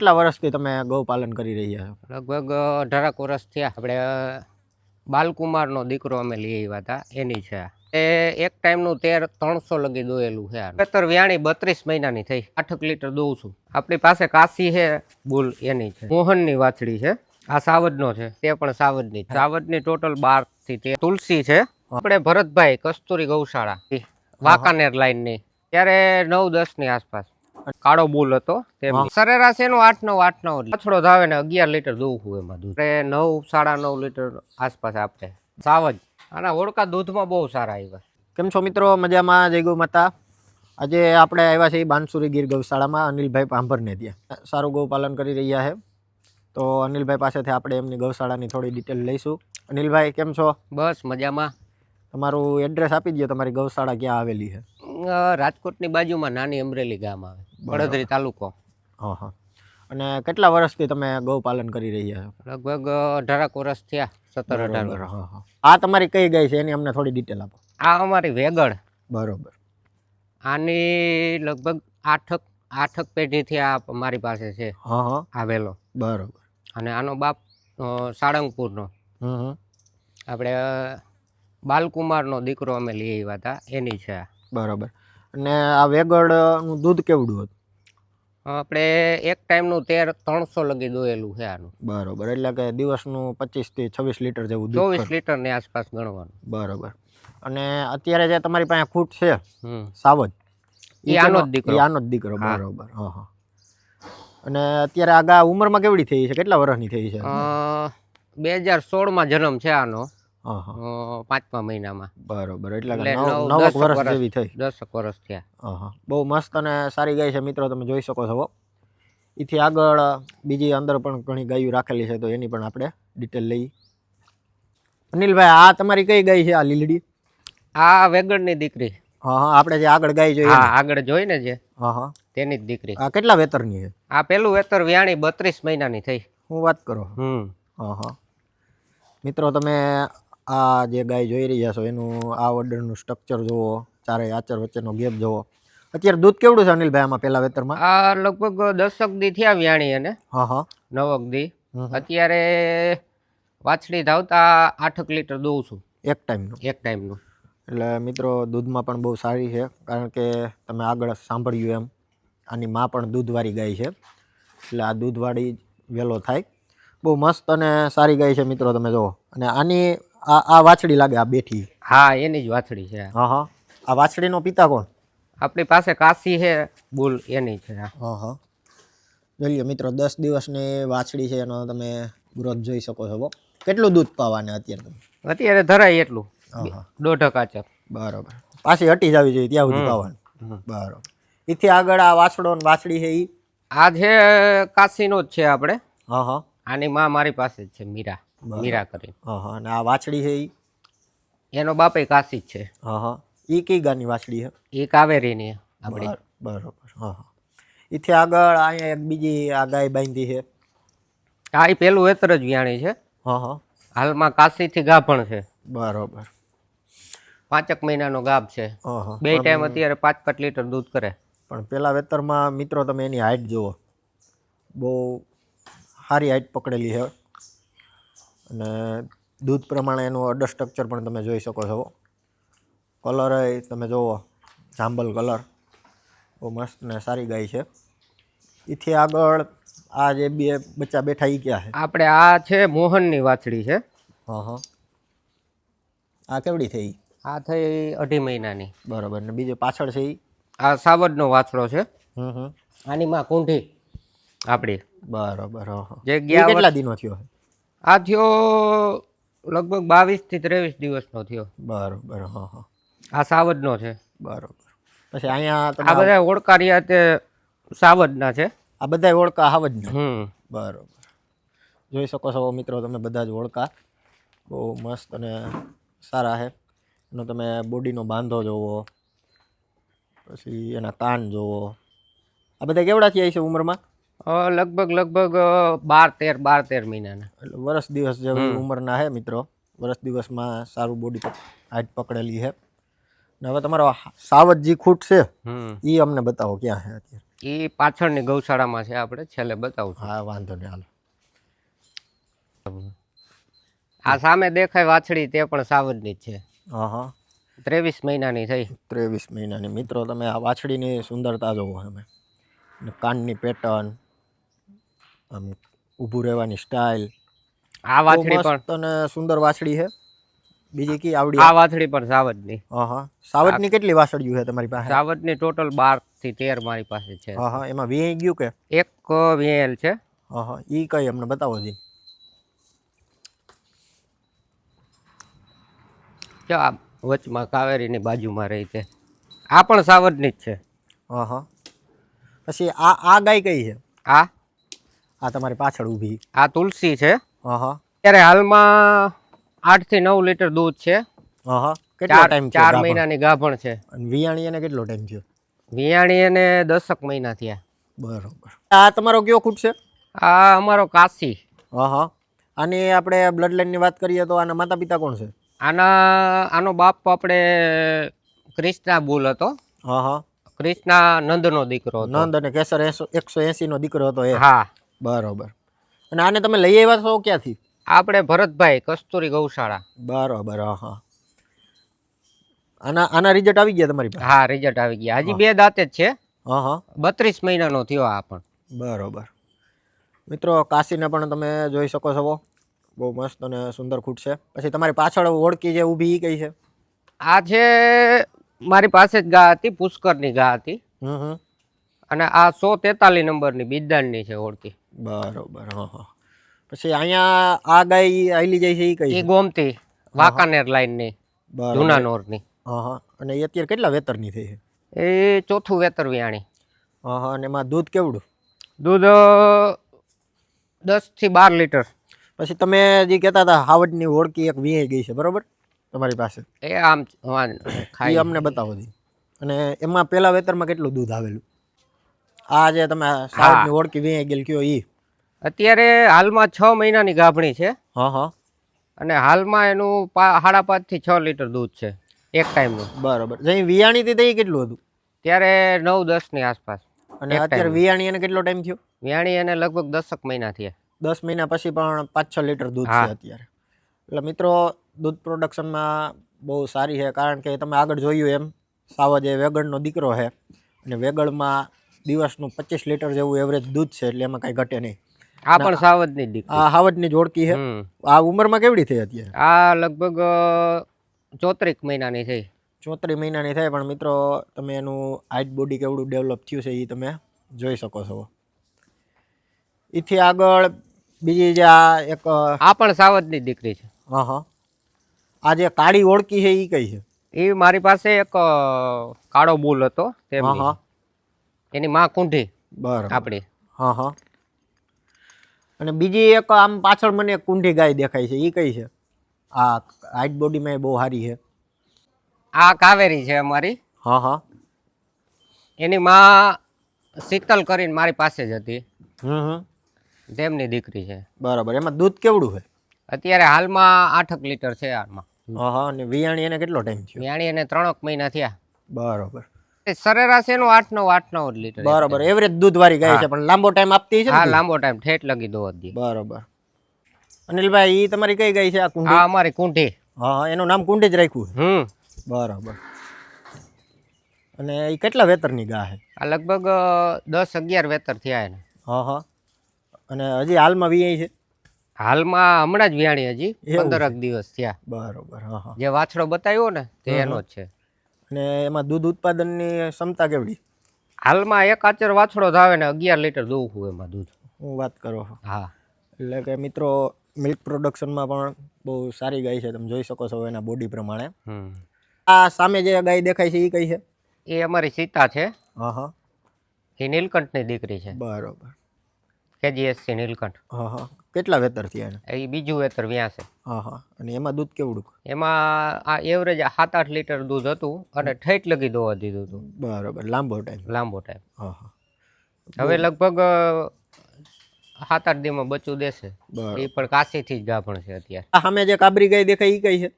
કેટલા વર્ષથી તમે ગૌપાલન કરી રહ્યા છો? લગભગ 18 વર્ષ થયા. આપણે બાલકુમારનો દીકરો અમે લઈ આવ્યા હતા, એની છે એ એક ટાઈમનું 1300 લગી દોયેલું છે. ખેતર વ્યાણી 32 મહિનાની થઈ, 8 લીટર દઉં છું. આપણી પાસે કાશી છે બુલ, એની છે. મોહનની વાછડી છે. આ સાવજનો છે, તે પણ સાવજની. સાવજની ટોટલ 12 થી 13. તુલસી છે આપણે ભરતભાઈ કસ્તુરી ગૌશાળા વાંકાનેર લાઈનની, ત્યારે 9-10 ની આસપાસ. કાળો બુલ હતો, સરેરાશ એનો 8-9 વાછડો ધાવે ને 11 લીટર દઉં છું એમાં દૂધ. 9-9.5 લીટર આસપાસ આપણે સાવજ. આના ઓળકા દૂધમાં બહુ સારા આવ્યા. કેમ છો મિત્રો? મજામાં? જય ગૌ માતા. આજે આપણે આવ્યા છીએ બાનસુરી ગીર ગૌશાળામાં અનિલભાઈ પાંભરને ત્યાં. સારું ગૌપાલન કરી રહ્યા છે, તો અનિલભાઈ પાસેથી આપણે એમની ગૌશાળાની થોડી ડિટેલ લઈશું. અનિલભાઈ કેમ છો? બસ મજામાં. તમારું એડ્રેસ આપી દો, તમારી ગૌશાળા ક્યાં આવેલી છે? રાજકોટની બાજુમાં નાની અમરેલી ગામ આવે, બળદરી તાલુકો. હા હા. અને કેટલા વર્ષથી તમે ગૌપાલન કરી રહ્યા છો? લગભગ 18 વર્ષ થયા, 17-18. હા હા. આ તમારી કઈ ગાય છે એની અમને થોડી ડિટેલ આપો. આ અમારી વેગળ. બરોબર. આની લગભગ 8 પેઢીથી આ મારી પાસે છે. હા હા. આવેલો. બરોબર. અને આનો બાપ સાળંગપુરનો. આપણે બાલકુમારનો દીકરો અમે લઈ આવ્યા હતા, એની છે. બરોબર. અને આ વેગળનું દૂધ કેવડું હતું? આપણે એક ટાઈમનું 1300 લગી દોયેલું છે આનું. બરોબર. એટલે કે દિવસનું 25 થી 26 લીટર જેવું દૂધ. 24 લીટરની આસપાસ ગણવાનું. બરોબર. અને અત્યારે જે તમારી પાસે ખૂટ છે સાવજ, એ આનો જ દીકરો. આનો જ દીકરો. બરોબર. હા હા. અને અત્યારે આગા ઉંમરમાં કેવડી થઈ છે? કેટલા વર્ષની થઈ છે? 2016 જન્મ છે આનો. હા હા. 5મા મહિનામાં. બરોબર. એટલે 9 વર્ષ જેવી થઈ. 10 વર્ષ થયા. હા હા. બહુ મસ્ત અને સારી ગાય છે મિત્રો, તમે જોઈ શકો છો. એથી આગળ બીજી અંદર પણ ઘણી ગાયો રાખેલી છે, તો એની પણ આપણે ડિટેલ લઈ. અનિલભાઈ, આ તમારી કઈ ગાય છે? આ લીલડી? આ વેગળની દીકરી. હા હા. આપણે જે આગળ ગાય જોઈએ. હા, આગળ જોઈ ને જે. હા હા. તેની જ દીકરી. આ કેટલા વેતરની છે? આ પેલું વેતર વ્યાણી 32 મહિનાની થઈ. હું વાત કરો. હા હા. મિત્રો તમે આ જે ગાય જોઈ રહ્યા છો એનું આ ઓર્ડરનું સ્ટ્રક્ચર જુઓ, ચારેય આચર વચ્ચેનો ગેપ જુઓ. અત્યારે દૂધ કેવડું છે અનિલભાઈ આમાં પેલા વેતરમાં? આ લગભગ 10 દી થયા વ્યાણી અને. હા હા. 9 દી. અત્યારે વાછડી ધાવતા 8 લીટર દઉં છું એક ટાઈમનું. એટલે મિત્રો દૂધમાં પણ બહુ સારી છે, કારણ કે તમે આગળ સાંભળ્યું એમ આની માં પણ દૂધવાળી ગાય છે, એટલે આ દૂધવાળી વહેલો થાય. બહુ મસ્ત અને સારી ગાય છે મિત્રો, તમે જુઓ. અને આની આ વાછડી લાગે, આ બેઠી. હા, એની જ વાછડી છે. હા હા. આ વાછડીનો પિતા કોણ? આપણી પાસે કાશી છે બુલ, એની છે. હા હા. જોઈએ મિત્રો, 10 દિવસની વાછડી છે, એનો તમે ગ્રોથ જોઈ શકો છો. કેટલું દૂધ પાવાને અત્યારે? અત્યારે ધરાય એટલું. હા હા. 1.5 કાચર. બરોબર. પાછી હટી જવી જોઈએ ત્યાં સુધી પાવાનું. બરોબર. એથી આગળ આ વાછડો ને વાછડી છે ઈ? આ છે કાશીનો જ છે આપણે. હા હા. આની માં મારી પાસે જ છે, મીરા કરી. હા હા. અને આ વાછડી છે ઈ? એનો બાપે કાશી જ છે. હા હા. ઈ કઈ ગાની વાછડી છે? એ કાવેરીની આપણી. બરોબર. હા હા. એથી આગળ અહીંયા એક બીજી આ ગાય બાંધી છે. હા, એ પેલું વેતર જ વ્યાણી છે. હા હા. હાલમાં કાશીથી ગાભણ છે. બરોબર. 5 મહિનાનો ગાભ છે. બે ટાઈમ અત્યારે 5 લીટર દૂધ કરે. પણ પેલા વેતરમાં મિત્રો તમે એની હાઈટ જુઓ, બહુ સારી હાઈટ પકડેલી છે. અને દૂધ પ્રમાણે એનું અડર સ્ટ્રક્ચર પણ તમે જોઈ શકો છો. કલર તમે જુઓ, જાંબલ કલર. બહુ મસ્ત ને સારી ગાય છે. એથી આગળ આ જે બે બચ્ચા બેઠા એ ક્યાં છે? આપણે આ છે મોહનની વાછડી છે. હા હા. આ કેવડી થઈ? આ થઈ 2.5 મહિનાની. બરોબર. ને બીજો પાછળ છે એ? આ સાવજનો વાછડો છે. આની માં કુંઠી આપણી. બરોબર. જે ગયા કેટલા દિનો થયો? આ થયો લગભગ 22 થી 23 દિવસનો થયો. બરોબર. હા હા. આ સાવજનો છે. બરોબર. પછી અહીંયા આ બધા ઓળકારિયા તે સાવજના છે. આ બધા ઓળકા સાવજના. બરોબર. જોઈ શકો છો મિત્રો તમે બધા જ ઓળકા. બહુ મસ્ત અને સારા છે. એનો તમે બોડીનો બાંધો જોવો, પછી એના કાન જોવો. આ બધા કેવડા થયા છે ઉંમરમાં? લગભગ 12-13 મહિનાના. એટલે વર્ષ દિવસ જેવી ઉંમરના છે મિત્રો. વર્ષ દિવસમાં સારું બોડી હાઈટ પકડેલી છે. ને હવે તમારો સાવજ જે ખૂટ છે એ અમને બતાવો ક્યાં છે અત્યારે? એ પાછળની ગૌશાળામાં છે, આપણે છેલ્લે બતાવું છું. હા વાંધો નહીં હાલો. આ સામે દેખાય વાછડી તે પણ સાવજની જ છે. હા હા 23 મહિનાની થઈ. 23 મહિનાની. મિત્રો તમે આ વાછડીની સુંદરતા જોવો અમે, અને કાનની પેટર્ન, આમ ઊભું રહેવાની સ્ટાઇલ, આ વાછડી પણ મસ્ત અને સુંદર વાછડી છે. બીજી કી આવડી? આ વાછડી પણ સાવજની. હા હા. સાવજની કેટલી વાછડીઓ છે તમારી પાસે? સાવજની ટોટલ 12 થી 13 મારી પાસે છે. હા હા. એમાં વી ગયું કે? એક વેલ છે. હા હા. ઈ કઈ અમને બતાવો જી. જો આ વચમાં કાવેરીની બાજુમાં રહી છે, આ પણ સાવજની જ છે. હા હા. પછી આ ગાય કઈ છે? આ તમારી પાછળ ઊભી? આ તુલસી છે. હા હા. અત્યારે હાલમાં 8 થી 9 લીટર દૂધ છે. હા હા. કેટલો ટાઈમ થયો? 4 મહિનાની ગાભણ છે. અને વિયાણી એને કેટલો ટાઈમ થયો? વિયાણી એને 10 મહિના થયા. બરોબર. આ તમારો કયો ખૂટ છે? આ અમારો કાશી. હા હા. આની આપણે બ્લડ લાઈનની વાત કરીએ તો આના માતા પિતા કોણ છે? આનો બાપ આપણે કૃષ્ણા બુલ હતો. હા હા. કૃષ્ણા નંદનો દીકરો હતો. નંદ અને કેસર 180 નો દીકરો હતો એ? હા. બરોબર. અને આને તમે લઈ આવ્યા છો ક્યાંથી? આપણે ભરતભાઈ કસ્તુરી ગૌશાળા. બરોબર. હા હા. આના રિઝલ્ટ આવી ગયા તમારી પાસે? હા, રિઝલ્ટ આવી ગયા. હજી 2 દાંતે જ છે. હા હા. 32 મહિનાનો થયો આ પણ. બરોબર. મિત્રો કાશીને પણ તમે જોઈ શકો છો, બહુ મસ્ત અને સુંદર ખૂટ છે. પછી તમારી પાછળ ઓળખી જે ઊભી કઈ છે? આ છે મારી પાસે જ ગા હતી, પુષ્કરની ગા હતી. હમ. અને આ 143 નંબરની બિદાણની છે ઓળખી. બરોબર. હા હા. પછી અહીંયા આ ગાય આઈલી જાય છે એ કઈ એ છે? ગોમતી વાંકાનેર લાઈનની, જૂના નોરની. હા હા. અને એ અત્યારે કેટલા વેતરની થઈ છે? એ 4થું વેતર વિયાણી. હા હા. અને એમાં દૂધ કેવડું? દૂધ 10 થી 12 લીટર. પછી તમે જે કહેતા હતા હાવડની ઓળખી એક વીએ ગઈ છે, બરોબર તમારી પાસે? એ આમ એ ખાઈ અમને બતાવો દી. અને એમાં પેલા વેતરમાં કેટલું દૂધ આવેલું? આ જે તમે સાવડની ઓળખી વીએ ગયેલ કયો ઈ? અત્યારે હાલમાં 6 મહિનાની ગાભણી છે. હા હા. અને હાલમાં એનું 5.5 થી 6 લીટર દૂધ છે એક ટાઈમનું. બરોબર. જઈ વિયાણી થી તઈ કેટલું હતું? ત્યારે 9-10 ની આસપાસ. અને અત્યારે વિયાણી એને કેટલો ટાઈમ થયો? વિયાણી એને લગભગ 10 મહિના થયા. 10 મહિના પછી પણ 5-6 લીટર દૂધ છે અત્યારે. એટલે મિત્રો દૂધ પ્રોડક્શનમાં બહુ સારી છે, કારણ કે તમે આગળ જોયું એમ સાવજ એ વેગળનો દીકરો છે, અને વેગળમાં દિવસનું 25 લીટર જેવું એવરેજ દૂધ છે, એટલે એમાં કાંઈ ઘટે નહીં. આ પણ સાવજની જ દીકરી. આ સાવજની જ ઓળખી છે. આ ઉંમરમાં કેવડી થઈ અત્યારે? આ લગભગ 34 મહિનાની થઈ. 34 મહિનાની થાય, પણ મિત્રો તમે એનું હાઇટ બોડી કેવડું ડેવલપ થયું છે એ તમે જોઈ શકો છો. એથી આગળ બીજી જે આ પણ સાવજની દીકરી છે. હા હા. આ જે કાળી ઓળખી છે એ કઈ છે? એ મારી પાસે એક કાળો બુલ હતો હા હા. એની માં કુંઢી. બરાબર. આપણી. હા હા. અને બીજી એક આમ પાછળ મને એક કુંઢી ગાય દેખાય છે, એ કઈ છે? આ હાઇટ બોડીમાં બહુ સારી છે. આ કાવેરી છે અમારી. હા હા. એની માં શીતલ કરીને મારી પાસે જ હતી. હમ. તેમની દીકરી છે. બરાબર. એમાં દૂધ કેવડું છે? અત્યારે હાલમાં 8 લીટર છે આમાં. હા હા. અને વિયાણી એને કેટલો ટાઈમ થયો? વિયાણી એને 3 મહિના થયા. બરાબર. સરેરાશ એનું 8-9 લીટર. બરાબર. એવરેજ દૂધ વાળી ગાય છે, પણ લાંબો ટાઈમ આપતી છે ને? હા, લાંબો ટાઈમ ઠેઠ લગી દો હતી. બરાબર. અનિલભાઈ, ઈ તમારી કઈ ગાય છે આ કુંઢી? આ અમારી કુંઢી. હા, એનું નામ કુંઢી જ રાખ્યું છે. બરાબર. અને એ કેટલા વેતરની ગા છે? આ લગભગ 10-11 વેતર થયા એને. હા હા. અને હજી હાલમાં વીઆઈ છે? હાલમાં હમણાં જ વિયાણી, હજી 15 દિવસ થયા. બરોબર. હા હા. જે વાછડો બતાવ્યો ને તે એનો જ છે. અને એમાં દૂધ ઉત્પાદનની ક્ષમતા કેવડી? હાલમાં એક આચર વાછડો ધાવે ને 11 લીટર દોવું એમાં દૂધ. હું વાત કરો. હા. એટલે કે મિત્રો મિલ્ક પ્રોડક્શનમાં પણ બહુ સારી ગાય છે, તમે જોઈ શકો છો એના બોડી પ્રમાણે. આ સામે જે ગાય દેખાય છે એ કઈ છે? એ અમારી સીતા છે. હા હા. એ નીલકંઠની દીકરી છે. બરોબર. KGSC નીલકંઠ. હા હા. કેટલા વેતર થયા એને? એ બીજું વેતર વ્યા છે. હા હા. અને એમાં દૂધ કેવડું? એમાં આ એવરેજ 7-8 લીટર દૂધ હતું, અને ઠેઠ લગી દોવા દીધું હતું. બરોબર. લાંબો ટાઈમ. હા હા. હવે લગભગ 7-8 દીમાં બચ્ચું દેશે. એ પણ કાશીથી જ ગાભણ છે અત્યારે. આ સામે જે કાબરી ગાય દેખાય એ કઈ છે?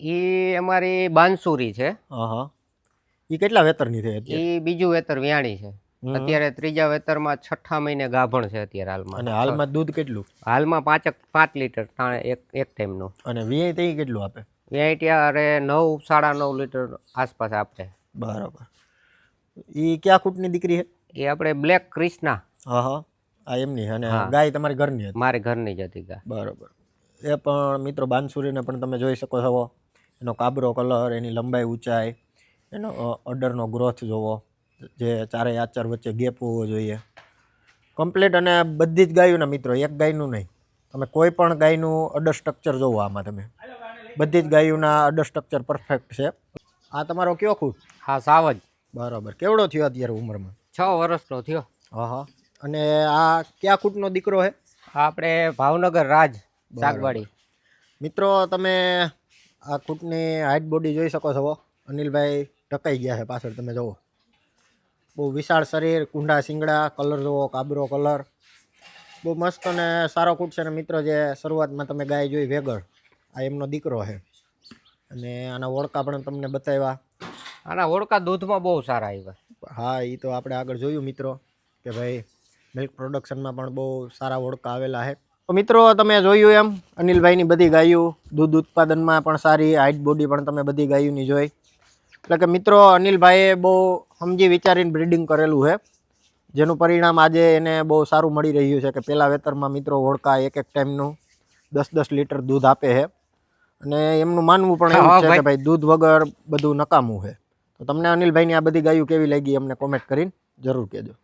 એ અમારી બાંસુરી છે. હા હા. એ કેટલા વેતરની થઈ અત્યારે? એ બીજું વેતર વ્યાણી છે. હમ. અત્યારે ત્રીજા વેતરમાં 6ઠા મહિને ગાભણ છે અત્યારે હાલમાં. અને હાલમાં દૂધ કેટલું હાલમાં 5 લીટર એક ટાઈમનું. અને વીએ તે કેટલું આપે? ત્યાં ત્યારે 9 સાડા 9 લીટર આસપાસ આપે. બરાબર. એ ક્યાં ખૂટની દીકરી છે? એ આપણે બ્લેક ક્રિષ્ના. હા હા, આ એમની. અને હા. ગાય તમારી ઘરની હતી? મારે ઘરની જ હતી ગા. બરાબર. એ પણ મિત્રો બાંસુરીને પણ તમે જોઈ શકો છો. એનો કાબરો કલર, એની લંબાઈ, ઊંચાઈ, એનો અડરનો ગ્રોથ જોવો, જે ચારેય આચાર વચ્ચે ગેપ હોવો જોઈએ કમ્પ્લીટ. અને બધી જ ગાયોના મિત્રો, એક ગાયનું નહીં, તમે કોઈ પણ ગાયનું અડર સ્ટ્રક્ચર જોવો આમાં તમે. બધી જ ગાયોના અડર સ્ટ્રક્ચર પરફેક્ટ છે. આ તમારો કયો ખૂટ? હા, સાવજ. બરાબર. કેવડો થયો અત્યારે ઉંમરમાં? 6 વર્ષનો થયો. હા હા. અને આ કયા ખૂટનો દીકરો છે? આપણે ભાવનગર રાજ શાકવાડી. મિત્રો તમે આ ખૂટની હાઇટ બોડી જોઈ શકો છો. અનિલભાઈ ટકાઈ ગયા છે પાછળ, તમે જુઓ. બહુ વિશાળ શરીર, કુંડા શિંગડા, કલર જુઓ, કાબરો કલર, બહુ મસ્ત અને સારો ખૂટ છે. અને મિત્રો જે શરૂઆતમાં તમે ગાય જોઈ વેગળ, આ એમનો દીકરો છે. અને આના ઓળકા પણ તમને બતાવ્યા. આના ઓળકા દૂધમાં બહુ સારા આવ્યા. હા, એ તો આપણે આગળ જોયું મિત્રો કે ભાઈ મિલ્ક પ્રોડક્શનમાં પણ બહુ સારા ઓળકા આવેલા છે. તો મિત્રો તમે જોયું એમ અનિલભાઈની બધી ગાયો દૂધ ઉત્પાદનમાં પણ સારી, હાઇટ બોડી પણ તમે બધી ગાયોની જોઈ. એટલે કે મિત્રો અનિલભાઈએ બહુ સમજી વિચારીને બ્રીડિંગ કરેલું છે, જેનું પરિણામ આજે એને બહુ સારું મળી રહ્યું છે. કે પહેલાં વેતરમાં મિત્રો ઓળકા એક ટાઈમનું 10-10 લીટર દૂધ આપે છે. અને એમનું માનવું પણ એવું છે કે ભાઈ દૂધ વગર બધું નકામું છે. તો તમને અનિલભાઈની આ બધી ગાયો કેવી લાગી અમને કોમેન્ટ કરીને જરૂર કહેજો.